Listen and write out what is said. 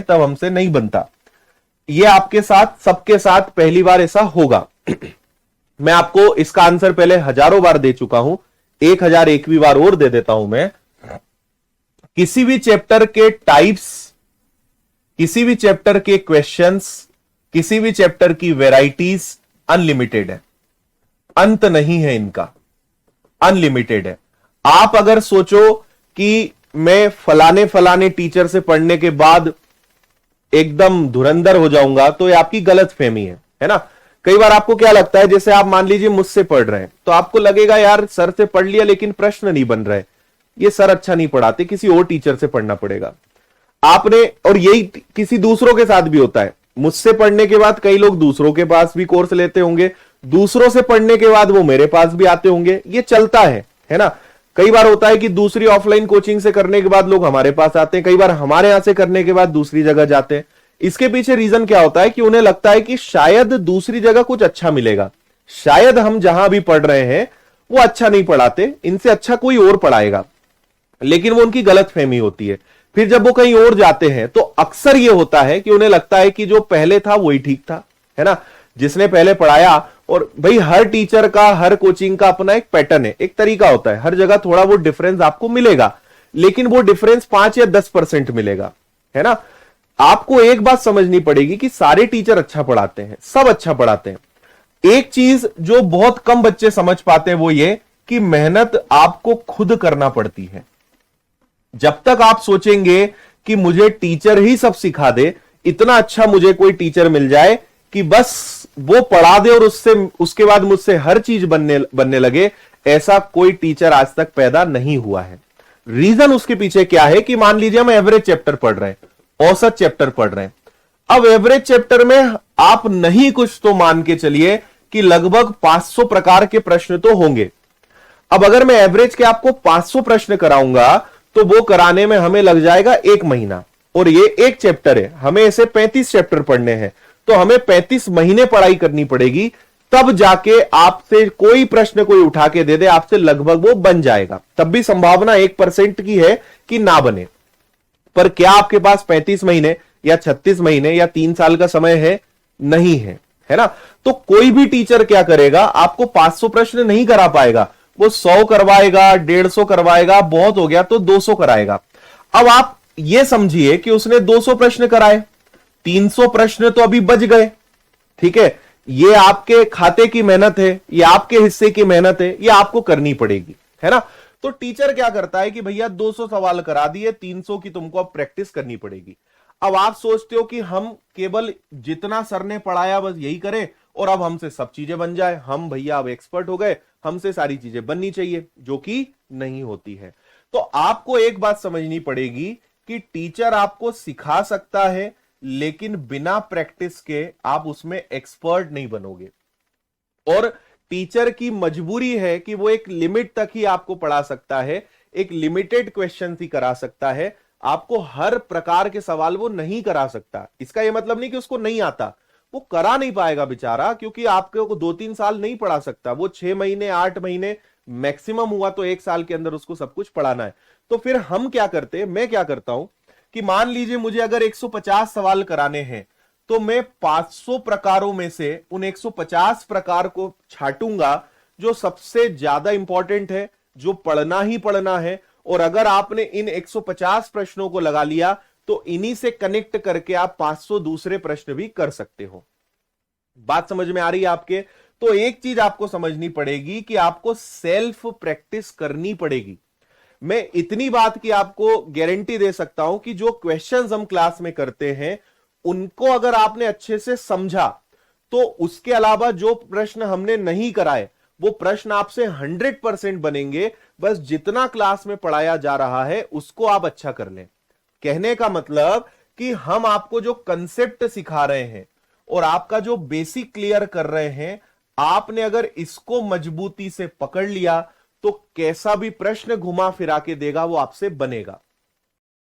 तब हमसे नहीं बनता। ये आपके साथ, सबके साथ पहली बार ऐसा होगा। मैं आपको इसका आंसर पहले हजारों बार दे चुका हूं, 1001वीं बार और दे देता हूं मैं। किसी भी चैप्टर के टाइप्स, किसी भी चैप्टर के क्वेश्चंस, किसी भी चैप्टर की वैरायटीज अनलिमिटेड है, अंत नहीं है इनका, अनलिमिटेड है। आप अगर सोचो कि मैं फलाने फलाने टीचर से पढ़ने के बाद एकदम धुरंधर हो जाऊंगा, तो ये आपकी गलत फहमी है ना। कई बार आपको क्या लगता है, जैसे आप मान लीजिए मुझसे पढ़ रहे हैं, तो आपको लगेगा यार सर से पढ़ लिया लेकिन प्रश्न नहीं बन रहे, ये सर अच्छा नहीं पढ़ाते, किसी और टीचर से पढ़ना पड़ेगा आपने। और यही किसी दूसरों के साथ भी होता है। मुझसे पढ़ने के बाद कई लोग दूसरों के पास भी कोर्स लेते होंगे, दूसरों से पढ़ने के बाद वो मेरे पास भी आते होंगे, ये चलता है ना। कई बार होता है कि दूसरी ऑफलाइन कोचिंग से करने के बाद लोग हमारे पास आते हैं, कई बार हमारे यहां से करने के बाद दूसरी जगह जाते हैं। इसके पीछे रीजन क्या होता है कि उन्हें लगता है कि शायद दूसरी जगह कुछ अच्छा मिलेगा, शायद हम जहां भी पढ़ रहे हैं वो अच्छा नहीं पढ़ाते, इनसे अच्छा कोई और पढ़ाएगा। लेकिन वो उनकी गलत फहमी होती है। फिर जब वो कहीं और जाते हैं तो अक्सर ये होता है कि उन्हें लगता है कि जो पहले था वही ठीक था, है ना, जिसने पहले पढ़ाया। और भाई हर टीचर का, हर कोचिंग का अपना एक पैटर्न है, एक तरीका होता है, हर जगह थोड़ा वो डिफरेंस आपको मिलेगा, लेकिन वो डिफरेंस 5 या 10% मिलेगा, है ना। आपको एक बात समझनी पड़ेगी कि सारे टीचर अच्छा पढ़ाते हैं, सब अच्छा पढ़ाते हैं। एक चीज जो बहुत कम बच्चे समझ पाते हैं वो ये कि मेहनत आपको खुद करना पड़ती है। जब तक आप सोचेंगे कि मुझे टीचर ही सब सिखा दे, इतना अच्छा मुझे कोई टीचर मिल जाए कि बस वो पढ़ा दे और उसके बाद मुझसे हर चीज बनने लगे, ऐसा कोई टीचर आज तक पैदा नहीं हुआ है। रीजन उसके पीछे क्या है कि मान लीजिए हम एवरेज चैप्टर पढ़ रहे हैं, औसत चैप्टर पढ़ रहे हैं। अब एवरेज चैप्टर में आप नहीं कुछ तो मान के चलिए कि लगभग 500 प्रकार के प्रश्न तो होंगे। अब अगर मैं एवरेज के आपको 500 प्रश्न कराऊंगा तो वो कराने में हमें लग जाएगा 1 महीना, और ये एक चैप्टर है, हमें इसे 35 चैप्टर पढ़ने हैं, तो हमें 35 महीने पढ़ाई करनी पड़ेगी, तब जाके आपसे कोई प्रश्न कोई उठा के दे दे, आपसे लगभग वो बन जाएगा। तब भी संभावना 1% की है कि ना बने। पर क्या आपके पास 35 महीने या 36 महीने या 3 साल का समय है? नहीं है ना। तो कोई भी टीचर क्या करेगा, आपको 500 प्रश्न नहीं करा पाएगा, वो 100 करवाएगा, 150 करवाएगा, बहुत हो गया तो 200 कराएगा। अब आप ये समझिए कि उसने 200 प्रश्न कराए, 300 प्रश्न तो अभी बच गए, ठीक है। ये आपके खाते की मेहनत है, ये आपके हिस्से की मेहनत है, ये आपको करनी पड़ेगी, है ना। तो टीचर क्या करता है कि भैया 200 सवाल करा दिए, 300 की तुमको अब प्रैक्टिस करनी पड़ेगी। अब आप सोचते हो कि हम केवल जितना सर ने पढ़ाया बस यही करें और अब हमसे सब चीजें बन जाए, हम भैया अब एक्सपर्ट हो गए, हमसे सारी चीजें बननी चाहिए, जो कि नहीं होती है। तो आपको एक बात समझनी पड़ेगी कि टीचर आपको सिखा सकता है, लेकिन बिना प्रैक्टिस के आप उसमें एक्सपर्ट नहीं बनोगे। और टीचर की मजबूरी है कि वो एक लिमिट तक ही आपको पढ़ा सकता है, एक लिमिटेड क्वेश्चन ही करा सकता है, आपको हर प्रकार के सवाल वो नहीं करा सकता। इसका यह मतलब नहीं कि उसको नहीं आता, वो करा नहीं पाएगा बेचारा, क्योंकि आपको 2-3 साल नहीं पढ़ा सकता, वो 6 महीने 8 महीने मैक्सिमम हुआ तो 1 साल के अंदर उसको सब कुछ पढ़ाना है। तो फिर हम क्या करते हैं, मैं क्या करता हूं कि मान लीजिए मुझे अगर 150 सवाल कराने हैं, तो मैं 500 प्रकारों में से उन 150 प्रकार को छाटूंगा जो सबसे ज्यादा इंपॉर्टेंट है, जो पढ़ना ही पढ़ना है। और अगर आपने इन 150 प्रश्नों को लगा लिया तो इन्हीं से कनेक्ट करके आप 500 दूसरे प्रश्न भी कर सकते हो। बात समझ में आ रही है आपके? तो एक चीज आपको समझनी पड़ेगी कि आपको सेल्फ प्रैक्टिस करनी पड़ेगी। मैं इतनी बात की आपको गारंटी दे सकता हूं कि जो क्वेश्चंस हम क्लास में करते हैं उनको अगर आपने अच्छे से समझा, तो उसके अलावा जो प्रश्न हमने नहीं कराए वो प्रश्न आपसे 100% बनेंगे। बस जितना क्लास में पढ़ाया जा रहा है उसको आप अच्छा कर लें। कहने का मतलब कि हम आपको जो कंसेप्ट सिखा रहे हैं और आपका जो बेसिक क्लियर कर रहे हैं, आपने अगर इसको मजबूती से पकड़ लिया तो कैसा भी प्रश्न घुमा फिरा के देगा वो आपसे बनेगा।